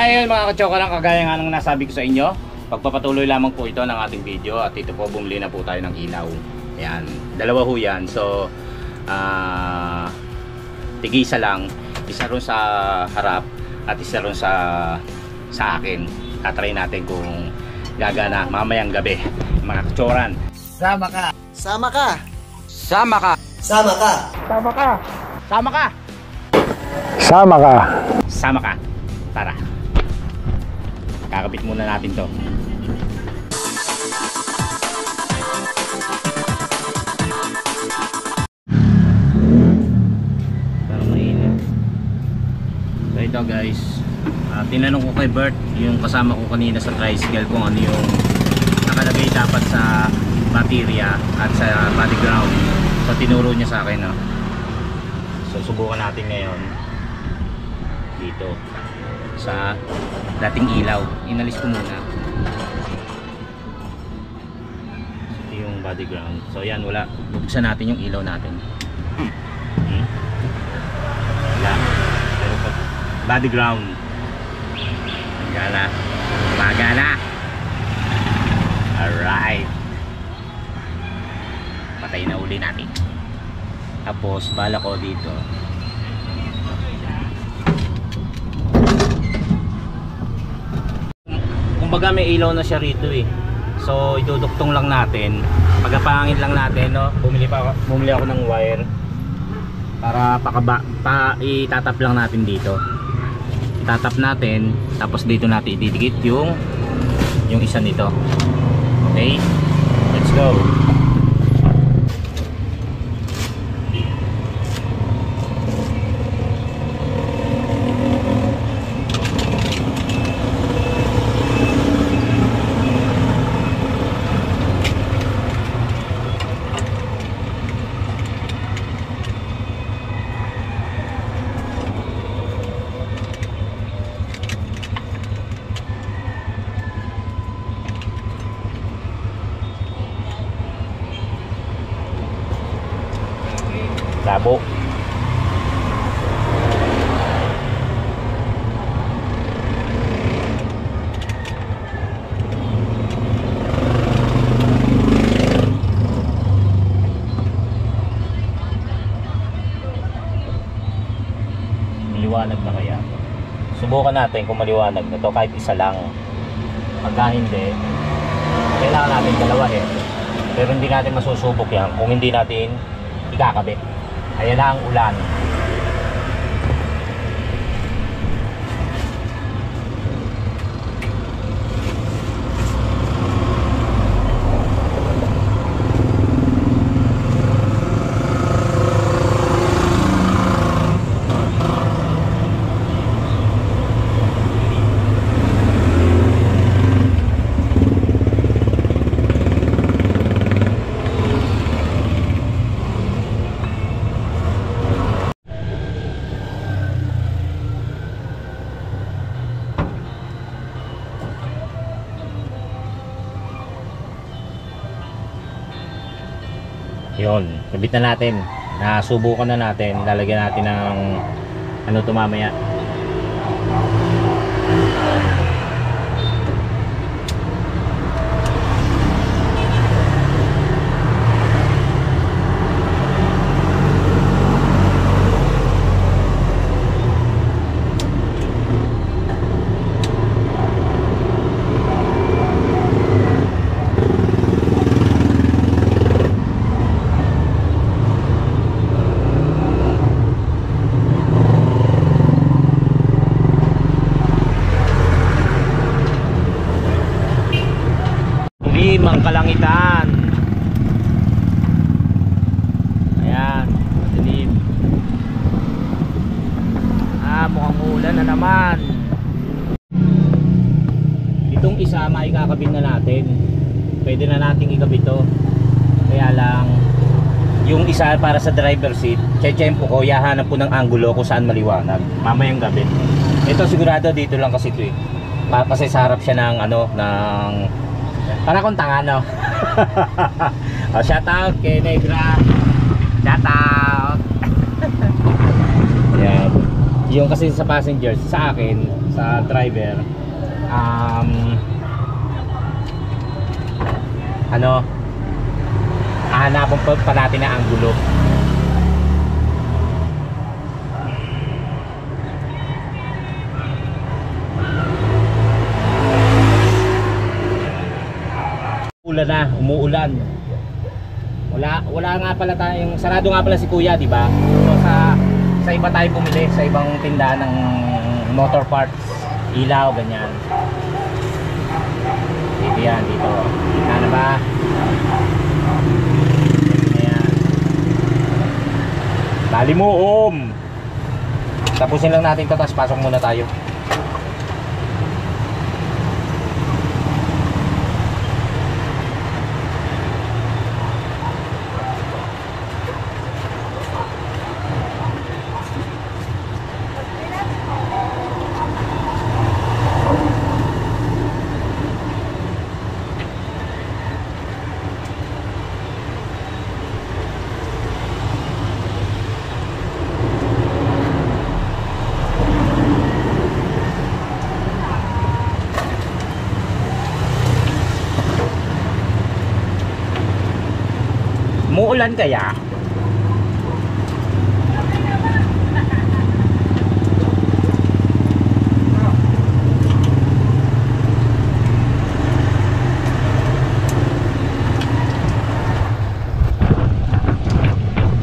Ayun mga kachoka lang, kagaya nga ng nasabi ko sa inyo, pagpapatuloy lamang po ito ng ating video. At ito po, bumili na po tayo ng ilaw. Ayan, dalawa ho yan. So tig-isa lang, isa ron sa harap at isa ron sa akin. Tatry natin kung gagana mamayang gabi mga kachoran. Sama ka. Sama ka. Sama ka. Sama ka. Sama ka. Sama ka! Sama ka. Sama ka. Tara, kakabit muna natin to. Parang mainit. So ito guys, tinanong ko kay Bert, yung kasama ko kanina sa tricycle, kung ano yung nakalagay dapat sa baterya at sa body ground. So tinuro niya sa akin, no? So subukan natin ngayon dito sa dating ilaw. Inalis ko muna. Ito yung body ground. So yan, wala. Buksan natin yung ilaw natin. Wala. Pero pag body ground, magana. Magana. Alright. Patay na uli natin. Tapos bala ko dito, kumbaga may ilaw na siya rito eh. So iduduktong lang natin, pagapangin lang natin, no? Bumili ako ng wire para itatap lang natin dito. Itatap natin, tapos dito natin ididikit yung isa nito. Okay, let's go. Labo. Maliwanag na kaya? Subukan natin kung maliwanag na to, kahit isa lang. Pagka hindi, kailangan natin dalawahin. Pero hindi natin masusubok yan kung hindi natin ikakabit. Ayan na ang ulan. Yun, kabit na natin. Nasubukan na natin. Lalagyan natin ng ano to mamaya. Ang kalangitan. Ayan, madilim. Mukhang ulan na naman. Itong isa maikakabit na natin. Pwede na nating ikabit to. Kaya lang yung isa para sa driver seat, tiyempo ko, yahanap ko ng angulo kung saan maliwanag mamayang gabi. Ito sigurado dito lang kasi ito eh. Kasi sa harap siya ng ano, ng para kung tanga, no? Oh, shout out kay Negra. Shout out. Yan. Yung kasi sa passengers, sa akin, sa driver, hahanapan pa natin na anggulo. Ulan na, umuulan. Wala nga pala tayong sarado nga pala si Kuya, di ba? So sa iba tayo bumili, sa ibang tindahan ng motor parts, ilaw, ganyan. Dito yan, dito. Kita na ba? Ayan. Dali mo, tapusin lang natin ito, tapos pasok muna tayo. Muulan kaya?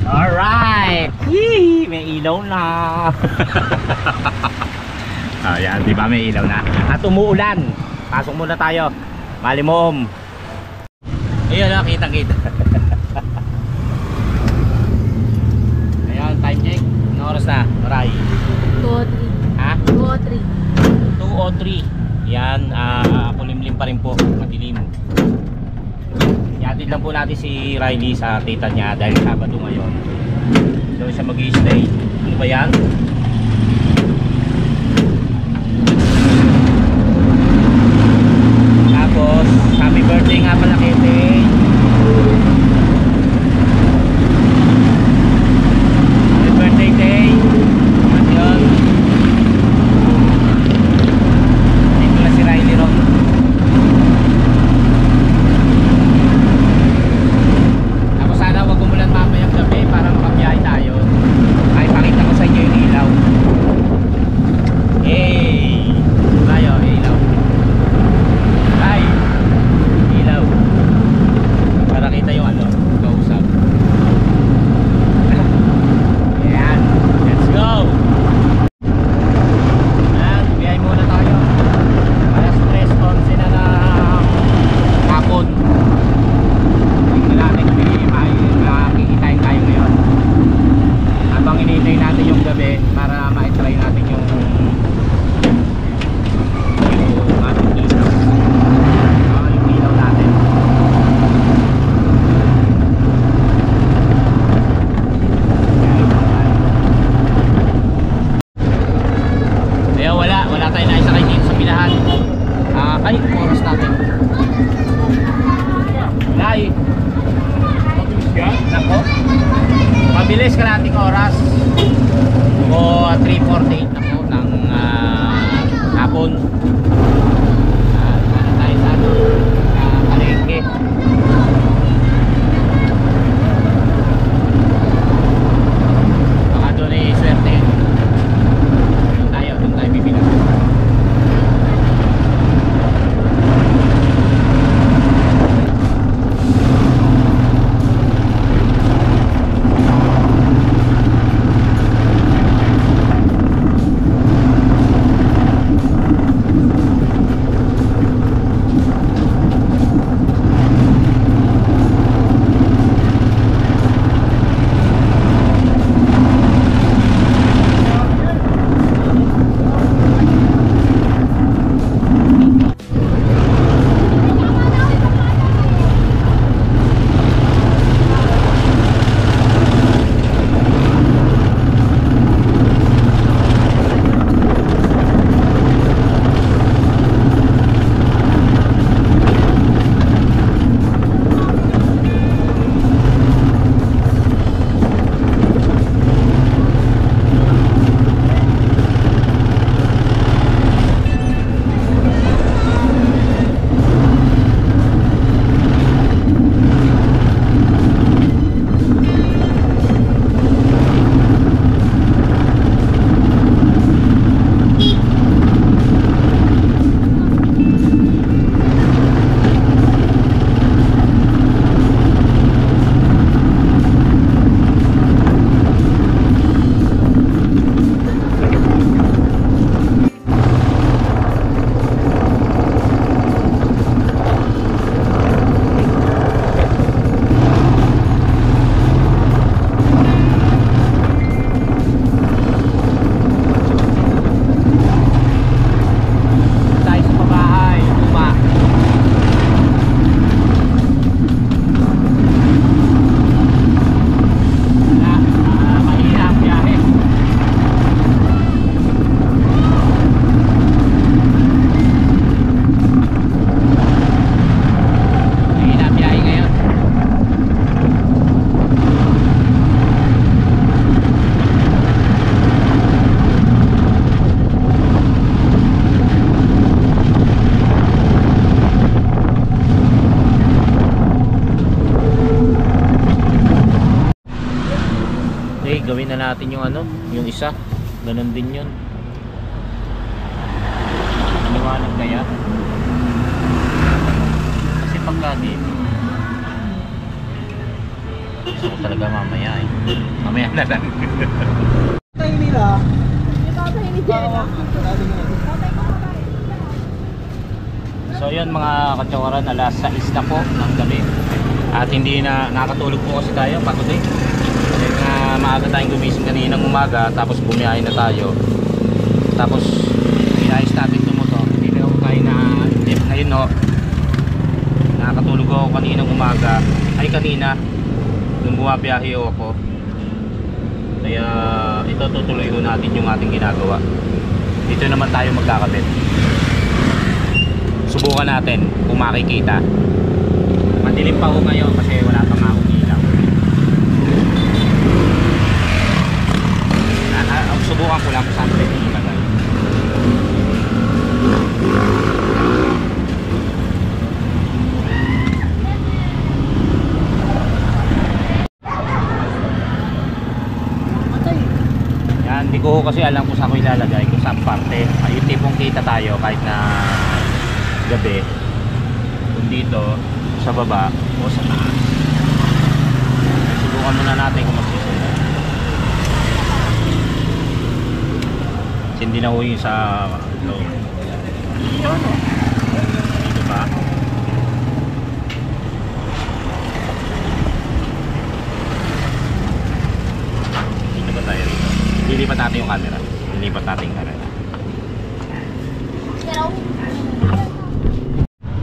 Alright! Yee! May ilaw na! Ayan, di ba may ilaw na? At umuulan! Pasok muna tayo. Malimom! Ayun na, kita-kita. Time check, ano oras na? Maray 2:03. ha? 2:03. 2:03. Yan, kulimlim pa rin po, madilim. Yatid lang po natin si Riley sa tita niya dahil Sabado ngayon. Doon siya mag-i-stay. Ano ba yan? Tapos happy birthday nga pala Kete. Mabilis kalating oras o 3:48 na po ng hapon. Ano tayo sa palengke. Baka doon ay swerte. Doon tayo bibili. tingnan natin yung ano, yung isa. Ganun din yun. Maliwanag kaya? Kasi pagka dito, gusto ko talaga mamaya eh. Mamaya na lang. Tayo nila. Yung tatay ni Jenna. Tatay ko babae. So yun mga katsawaran, alas 6 na po ng gabi. At hindi na nakatulog po kasi tayo, pagod eh. Kasi nga maaga tayong gumising kaninang umaga, tapos bumiyahe na tayo. Tapos inayos natin ito mo to. Hindi na ako tayo na ngayon no. Nakatulog ako kaninang umaga. Ay kanina, nung bumabiyahe ako. Kaya ito tutuloy ko natin yung ating ginagawa. Dito naman tayo magkakabit. Subukan natin kung makikita. Madilim pa ako ngayon kasi wala pang akong ilaw. Subukan ko lang kung saan pwede ilagay. Yan, hindi ko kasi alam kung saan ko ilalagay, kung saan parte. Yung tipong kita tayo kahit na gabi, kung dito sa baba o sa taas. Subukan muna natin kung magsisunod. Hindi na ho yung sa loob. Dito ba? Dito ba tayo rito? Lilipat natin yung camera. Lilipat natin yung camera.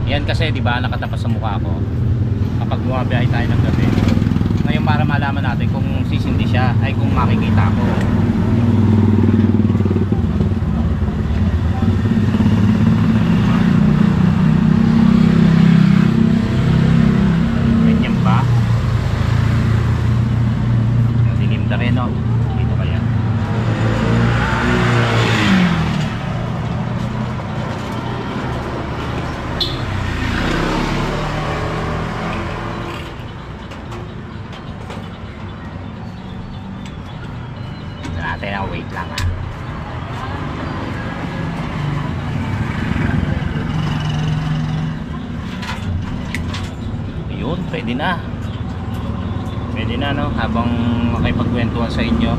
Yan kasi di ba nakatapas sa mukha ko kapag bumabiyahe tayo ng gabi. Ngayon para malaman natin kung sisindi siya ay kung makikita ko. Ganyan ba? Dilim na rin no? Dito kaya. Natin na wait lang ha. Yun, pwede na. Pwede na no, habang makipagkwentuhan sa inyo,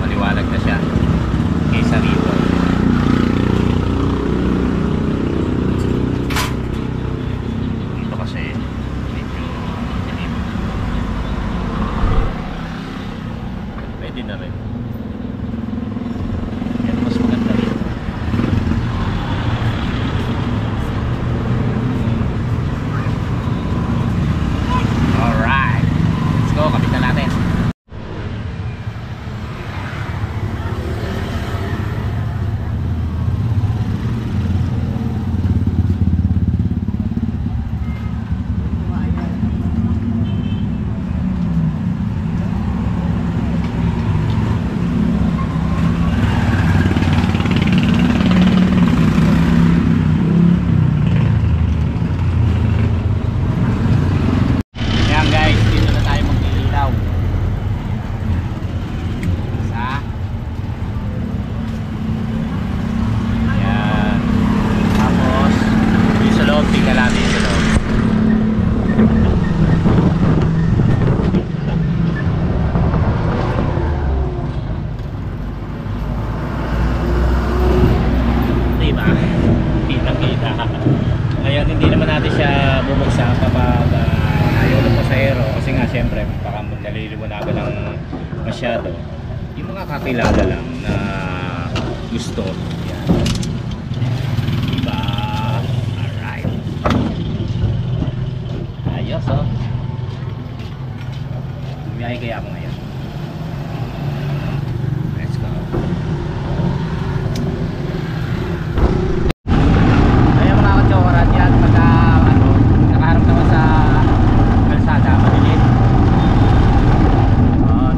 maliwanag na siya kaysa rito. Dito kasi medyo dilim. Pwede na rin. Yan mas maganda rin. Alright, let's go, kapit na natin. Yan guys, dito na tayo maglililaw. Isa. Yan. Tapos, yung sa loob, tingnan natin yung sa loob. Diba? Kita-kita. Ngayon, hindi naman natin siya bubuksan kapag ayaw ng pasahero kasi nga syempre baka naliliwanagan ng masyado. Yung mga kakilala lang na gusto. Yan. Diba? Alright. Ayos oh. Bumiyahe kaya ako ngayon. Let's go. Ayan mga katsokaran, yan pagka nakaharap naman sa kalsada, madilim.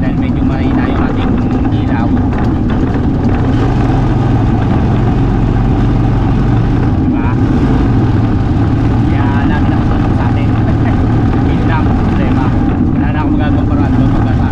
Dahil medyo mahina yung ating ilaw. Diba? Kaya lagi nakasunod sa atin. Hindi na ako problema. Wala na akong magagawang paraan doon pagka sa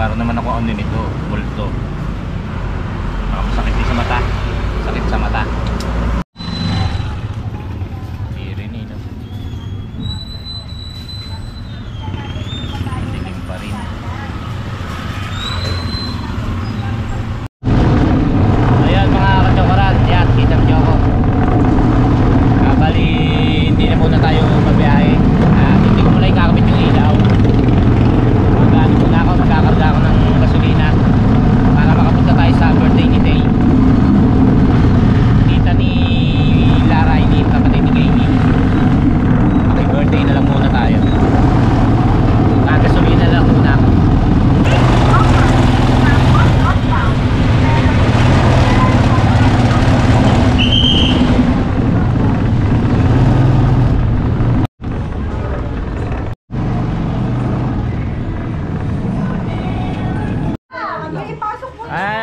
Para naman ako ano nito, multo. Masakit din sa mata. Sakit sa mata. Irin eh, no? Dilim pa rin. Ayan mga katsokaran, yan, kita nyo ako. Bali, hindi na muna tayo mabiyahe. Hindi ko muna ikakabit yung ilaw. Magano muna ako, magkakarga ako ng gasolina para makapunta tayo sa birthday ni Tay. Tita ni Lara, ini kapatid ni Gaby. Okay, birthday na lang muna tayo. Gasolina lang muna ako.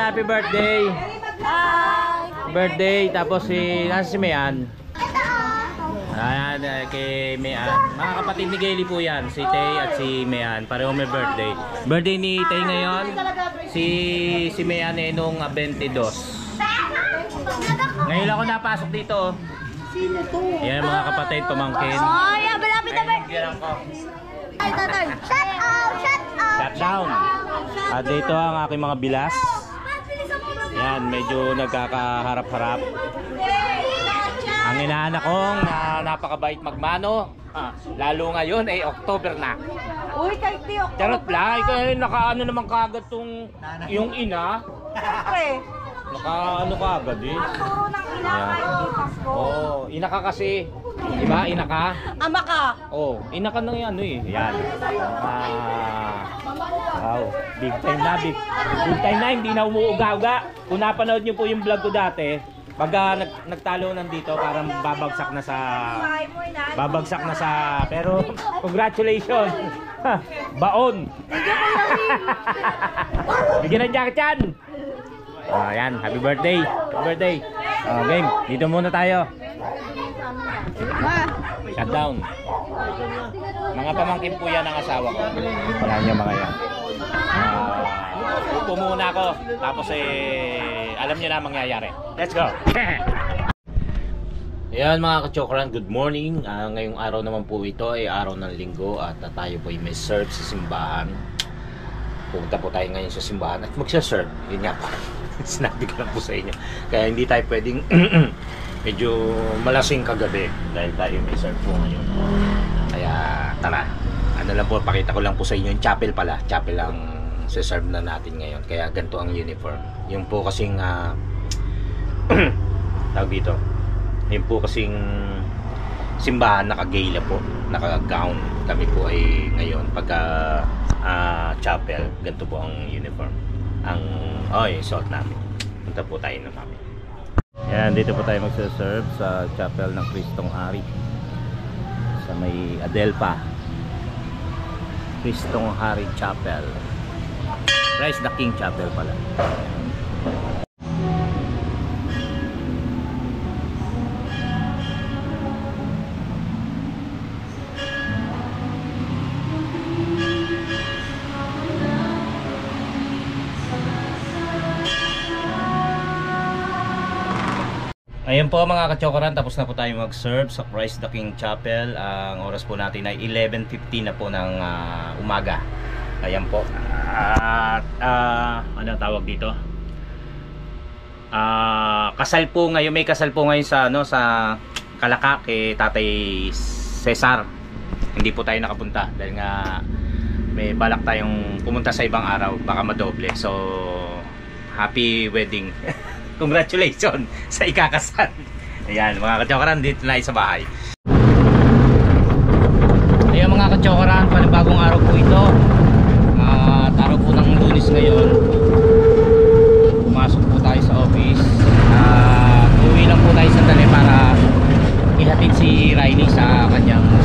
Happy birthday! Birthday, tapos nasa si Mayan. Ayan, kay Mayan. Mga kapatid ni Gayle po yan, si Tay at si Mayan. Pareho may birthday. Birthday ni Tay ngayon, si Mayan nung 22. Ngayon lang ako napasok dito. Sino to? Ayan mga kapatid, pamangkin. Ay, malapit na ba? Ay, tatay. Shut up! Shut up! Shut down. At dito ang aking mga bilas. Yan, medyo nagkakaharap-harap. Ang inaanak kong napakabait magmano. Lalo ngayon ay October na. Uy, kay Tio. Charot lang, nakaano naman kagad tong yung ina. Siyempre. Nakaano kagad eh. Turo ng ina Ayan. kay Pasko. Oh, ina ka kasi. Diba, ina ka? Ama ka. Oh, ina ka nang ano eh. Yan. Wow, big time na, big time na, hindi na umuuga-uga. Kung napanood nyo po yung vlog ko dati, pag nagtalo nandito, parang babagsak na sa, pero congratulations. Baon. Bigyan ng jacket yan. Yan, happy birthday. Happy birthday. Game, dito muna tayo. Shut down. Mga pamangkin po yan ang asawa ko. Wala niyo mga yan. Upo muna ako. Tapos alam niyo na mangyayari. Let's go. Ayan mga kachokran, good morning. Ngayong araw naman po ito ay araw ng linggo. At tayo po ay may serve sa simbahan. Pupunta po tayo ngayon sa simbahan at magsa-serve. Yun nga po. Sinabi ko lang po sa inyo. Kaya hindi tayo pwedeng medyo malasing kagabi dahil tayo may serve po ngayon. Kaya tara, ano lang po, pakita ko lang po sa inyo yung chapel pala. Chapel ang serve na natin ngayon. Kaya ganito ang uniform. Yung po kasing tawag dito, yung po kasing simbahan naka-gala po, naka-gown. Kami po ay ngayon pagka chapel, ganito po ang uniform. Ang yung suot namin. Punta po tayo na namin. Yan, dito po tayo magse-serve sa chapel ng Kristong Hari sa may Adelpa. Kristong Hari Chapel. Christ the King Chapel pala. Ayan po mga kachokoran, tapos na po tayo mag-serve sa Christ the King Chapel. Ang oras po natin ay 11:50 na po ng umaga. Ayan po. At ano tawag dito? Kasal po ngayon, may kasal po ngayon sa sa Kalaka kay Tatay Cesar. Hindi po tayo nakapunta dahil nga may balak tayong pumunta sa ibang araw, baka madoble. So happy wedding. Congratulations sa ikakasal. Ayan mga kachokaran, dito na sa bahay. Ayan mga kachokaran, panibagong araw po ito. Araw po ng Lunes ngayon. Pumasok po tayo sa office. Uwi lang po tayo sandali para ihatid si Riley sa kanyang